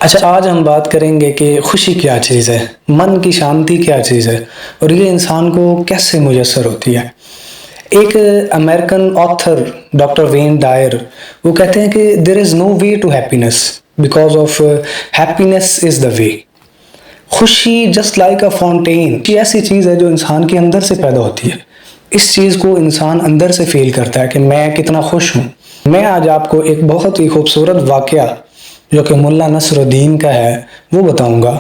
اچھا، آج ہم بات کریں گے کہ خوشی کیا چیز ہے، من کی شانتی کیا چیز ہے، اور یہ انسان کو کیسے میسر ہوتی ہے۔ ایک American author doctor Wayne Dyer وہ کہتے ہیں کہ there is no way to happiness because of happiness is the way. خوشی جسٹ لائک اے فاؤنٹین، یہ ایسی چیز ہے جو انسان کے اندر سے پیدا ہوتی ہے۔ اس چیز کو انسان اندر سے فیل کرتا ہے کہ میں کتنا خوش ہوں۔ میں آج آپ کو ایک بہت ہی خوبصورت واقعہ جو کہ ملا نصر الدین کا ہے وہ بتاؤں گا۔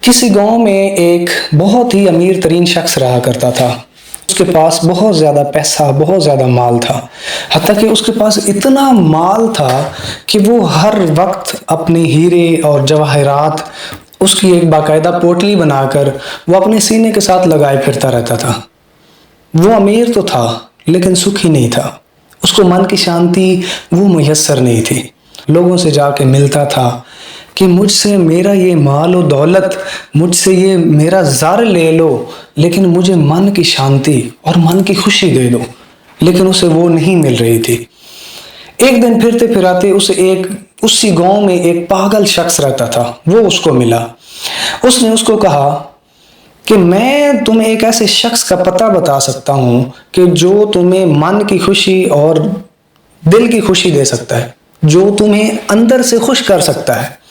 کسی گاؤں میں ایک بہت ہی امیر ترین شخص رہا کرتا تھا۔ اس کے پاس بہت زیادہ پیسہ، بہت زیادہ مال تھا، حتیٰ کہ اس کے پاس اتنا مال تھا کہ وہ ہر وقت اپنے ہیرے اور جواہرات اس کی ایک باقاعدہ پوٹلی بنا کر وہ اپنے سینے کے ساتھ لگائے پھرتا رہتا تھا۔ وہ امیر تو تھا لیکن سکھی نہیں تھا، اس کو من کی شانتی وہ میسر نہیں تھی۔ لوگوں سے جا کے ملتا تھا کہ مجھ سے میرا یہ مال و دولت، مجھ سے یہ میرا زر لے لو، لیکن مجھے من کی شانتی اور من کی خوشی دے دو، لیکن اسے وہ نہیں مل رہی تھی۔ ایک دن پھرتے پھراتے اسی گاؤں میں ایک پاگل شخص رہتا تھا، وہ اس کو ملا۔ اس نے اس کو کہا کہ میں تمہیں ایک ایسے شخص کا پتہ بتا سکتا ہوں کہ جو تمہیں من کی خوشی اور دل کی خوشی دے سکتا ہے، جو تمہیں اندر سے خوش کر سکتا ہے۔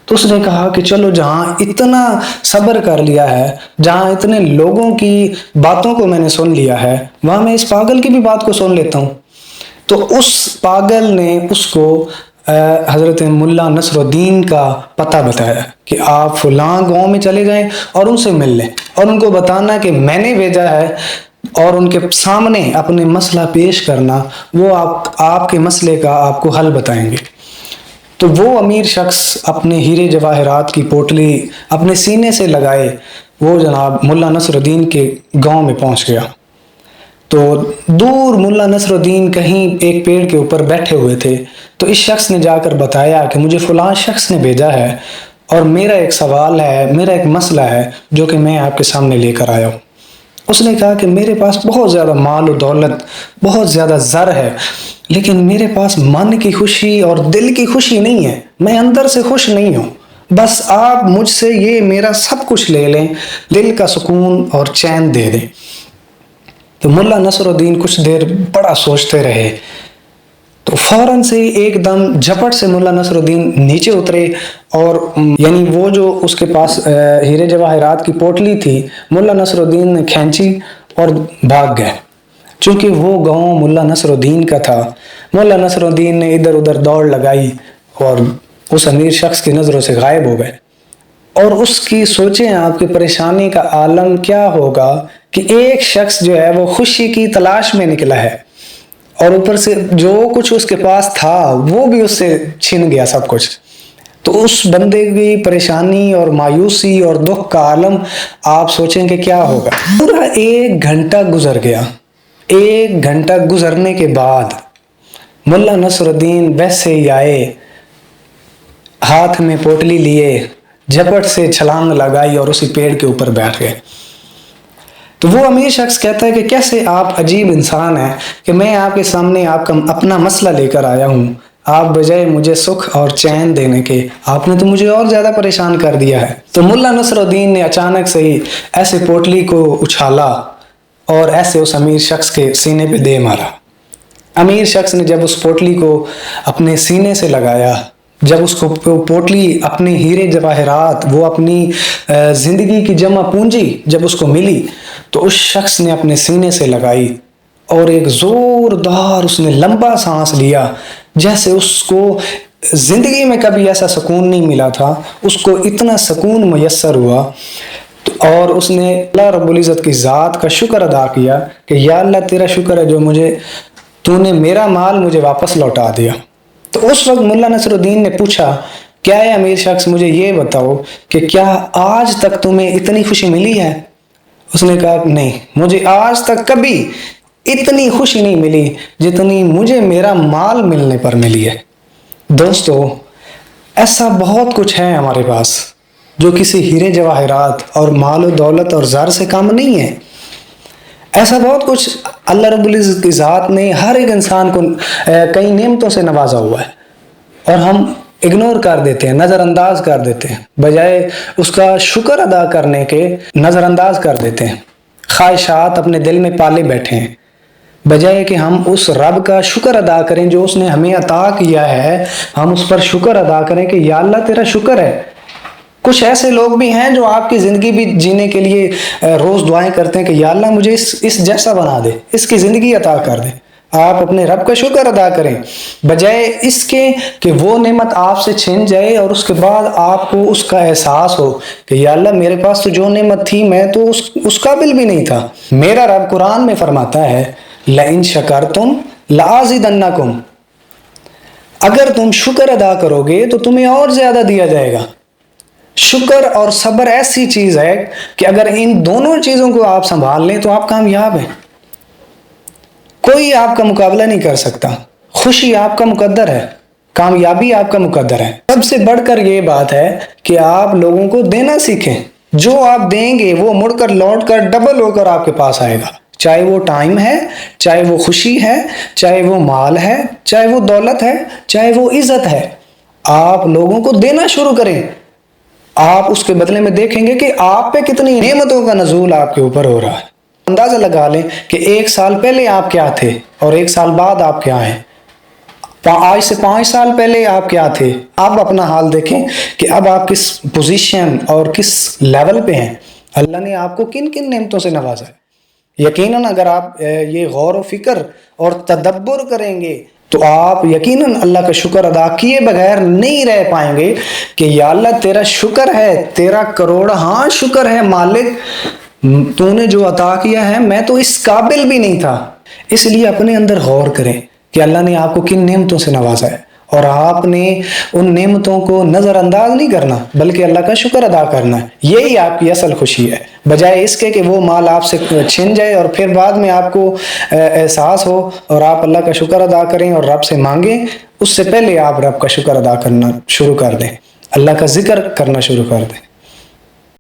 تو اس نے کہا کہ چلو، جہاں اتنا صبر کر لیا ہے، جہاں اتنے لوگوں کی باتوں کو میں نے سن لیا ہے، وہاں میں اس پاگل کی بھی بات کو سن لیتا ہوں۔ تو اس پاگل نے اس کو حضرت ملا نصر الدین کا پتہ بتایا کہ آپ فلاں گاؤں میں چلے جائیں اور ان سے مل لیں، اور ان کو بتانا کہ میں نے بھیجا ہے، اور ان کے سامنے اپنے مسئلہ پیش کرنا، وہ آپ کے مسئلے کا آپ کو حل بتائیں گے۔ تو وہ امیر شخص اپنے ہیرے جواہرات کی پوٹلی اپنے سینے سے لگائے وہ جناب ملا نصر الدین کے گاؤں میں پہنچ گیا۔ تو دور ملا نصر الدین کہیں ایک پیڑ کے اوپر بیٹھے ہوئے تھے، تو اس شخص نے جا کر بتایا کہ مجھے فلاں شخص نے بھیجا ہے اور میرا ایک سوال ہے، میرا ایک مسئلہ ہے جو کہ میں آپ کے سامنے لے کر آیا ہوں۔ اس نے کہا کہ میرے پاس بہت زیادہ مال و دولت، بہت زیادہ زر ہے، لیکن میرے پاس من کی خوشی اور دل کی خوشی نہیں ہے، میں اندر سے خوش نہیں ہوں۔ بس آپ مجھ سے یہ میرا سب کچھ لے لیں، دل کا سکون اور چین دے دیں۔ تو ملا نصر الدین کچھ دیر بڑا سوچتے رہے، تو فوراً سے ایک دم جھپٹ سے ملا نصر الدین نیچے اترے، اور یعنی وہ جو اس کے پاس ہیرے جواہرات کی پوٹلی تھی، ملا نصر الدین نے کھینچی اور بھاگ گئے۔ چونکہ وہ گاؤں ملا نصر الدین کا تھا، ملا نصر الدین نے ادھر ادھر دوڑ لگائی اور اس امیر شخص کی نظروں سے غائب ہو گئے۔ اور اس کی سوچیں آپ کی پریشانی کا عالم کیا ہوگا کہ ایک شخص جو ہے وہ خوشی کی تلاش میں نکلا ہے، اور اوپر سے جو کچھ اس کے پاس تھا وہ بھی اس سے چھن گیا سب کچھ۔ تو اس بندے کی پریشانی اور مایوسی اور دکھ کا عالم آپ سوچیں کہ کیا ہوگا۔ پورا 1 گھنٹہ گزر گیا۔ 1 گھنٹہ گزرنے کے بعد ملا نصر الدین ویسے ہی آئے، ہاتھ میں پوٹلی لیے، جھپٹ سے چھلانگ لگائی اور اسی پیڑ کے اوپر بیٹھ گئے۔ تو وہ امیر شخص کہتا ہے کہ کیسے آپ عجیب انسان ہیں کہ میں آپ کے سامنے آپ کا اپنا مسئلہ لے کر آیا ہوں، آپ بجائے مجھے سکھ اور چین دینے کے، آپ نے تو مجھے اور زیادہ پریشان کر دیا ہے۔ تو ملا نصر الدین نے اچانک سے ہی ایسے پوٹلی کو اچھالا اور ایسے اس امیر شخص کے سینے پہ دے مارا۔ امیر شخص نے جب اس پوٹلی کو اپنے سینے سے لگایا، جب اس کو پوٹلی اپنے ہیرے جواہرات، وہ اپنی زندگی کی جمع پونجی جب اس کو ملی، تو اس شخص نے اپنے سینے سے لگائی اور ایک زوردار اس نے لمبا سانس لیا، جیسے اس کو زندگی میں کبھی ایسا سکون نہیں ملا تھا، اس کو اتنا سکون میسر ہوا۔ اور اس نے اللہ رب العزت کی ذات کا شکر ادا کیا کہ یا اللہ تیرا شکر ہے جو تو نے میرا مال مجھے واپس لوٹا دیا۔ تو اس وقت ملا نصر الدین نے پوچھا، کیا ہے امیر شخص، مجھے یہ بتاؤ کہ کیا آج تک تمہیں اتنی خوشی ملی ہے؟ اس نے کہا نہیں، مجھے آج تک کبھی اتنی خوشی نہیں ملی جتنی مجھے میرا مال ملنے پر ملی ہے۔ دوستو، ایسا بہت کچھ ہے ہمارے پاس جو کسی ہیرے جواہرات اور مال و دولت اور زر سے کم نہیں ہے۔ ایسا بہت کچھ اللہ رب العزت کی ذات نے ہر ایک انسان کو کئی نعمتوں سے نوازا ہوا ہے، اور ہم اگنور کر دیتے ہیں، نظر انداز کر دیتے ہیں، بجائے اس کا شکر ادا کرنے کے نظر انداز کر دیتے ہیں، خواہشات اپنے دل میں پالے بیٹھے ہیں، بجائے کہ ہم اس رب کا شکر ادا کریں جو اس نے ہمیں عطا کیا ہے، ہم اس پر شکر ادا کریں کہ یا اللہ تیرا شکر ہے۔ کچھ ایسے لوگ بھی ہیں جو آپ کی زندگی بھی جینے کے لیے روز دعائیں کرتے ہیں کہ یا اللہ مجھے اس جیسا بنا دے، اس کی زندگی عطا کر دے۔ آپ اپنے رب کا شکر ادا کریں، بجائے اس کے کہ وہ نعمت آپ سے چھن جائے اور اس کے بعد آپ کو اس کا احساس ہو کہ یا اللہ میرے پاس تو جو نعمت تھی میں تو اس قابل بھی نہیں تھا۔ میرا رب قرآن میں فرماتا ہے لَإِن شَكَرْتُمْ لَأَزِيدَنَّكُمْ، اگر تم شکر ادا کرو گے تو تمہیں اور زیادہ دیا جائے گا۔ شکر اور صبر ایسی چیز ہے کہ اگر ان دونوں چیزوں کو آپ سنبھال لیں تو آپ کامیاب ہیں، کوئی آپ کا مقابلہ نہیں کر سکتا۔ خوشی آپ کا مقدر ہے، کامیابی آپ کا مقدر ہے۔ سب سے بڑھ کر یہ بات ہے کہ آپ لوگوں کو دینا سیکھیں، جو آپ دیں گے وہ مڑ کر لوٹ کر ڈبل ہو کر آپ کے پاس آئے گا، چاہے وہ ٹائم ہے، چاہے وہ خوشی ہے، چاہے وہ مال ہے، چاہے وہ دولت ہے، چاہے وہ عزت ہے۔ آپ لوگوں کو دینا شروع کریں، آپ اس کے بدلے میں دیکھیں گے کہ آپ پہ کتنی نعمتوں کا نزول آپ کے اوپر ہو رہا ہے۔ اندازہ لگا لیں کہ 1 سال پہلے آپ کیا تھے اور 1 سال بعد آپ کیا ہیں، آج سے 5 سال پہلے آپ کیا تھے، اب اپنا حال دیکھیں کہ اب آپ کس پوزیشن اور کس لیول پہ ہیں، اللہ نے آپ کو کن کن نعمتوں سے نوازا ہے۔ یقیناً اگر آپ یہ غور و فکر اور تدبر کریں گے تو آپ یقیناً اللہ کا شکر ادا کیے بغیر نہیں رہ پائیں گے کہ یا اللہ تیرا شکر ہے، تیرا کروڑ ہاں شکر ہے مالک، تو نے جو عطا کیا ہے میں تو اس قابل بھی نہیں تھا۔ اس لیے اپنے اندر غور کریں کہ اللہ نے آپ کو کن نعمتوں سے نوازا ہے، اور آپ نے ان نعمتوں کو نظر انداز نہیں کرنا بلکہ اللہ کا شکر ادا کرنا ہے۔ یہی آپ کی اصل خوشی ہے، بجائے اس کے کہ وہ مال آپ سے چھن جائے اور پھر بعد میں آپ کو احساس ہو اور آپ اللہ کا شکر ادا کریں اور رب سے مانگیں۔ اس سے پہلے آپ رب کا شکر ادا کرنا شروع کر دیں، اللہ کا ذکر کرنا شروع کر دیں۔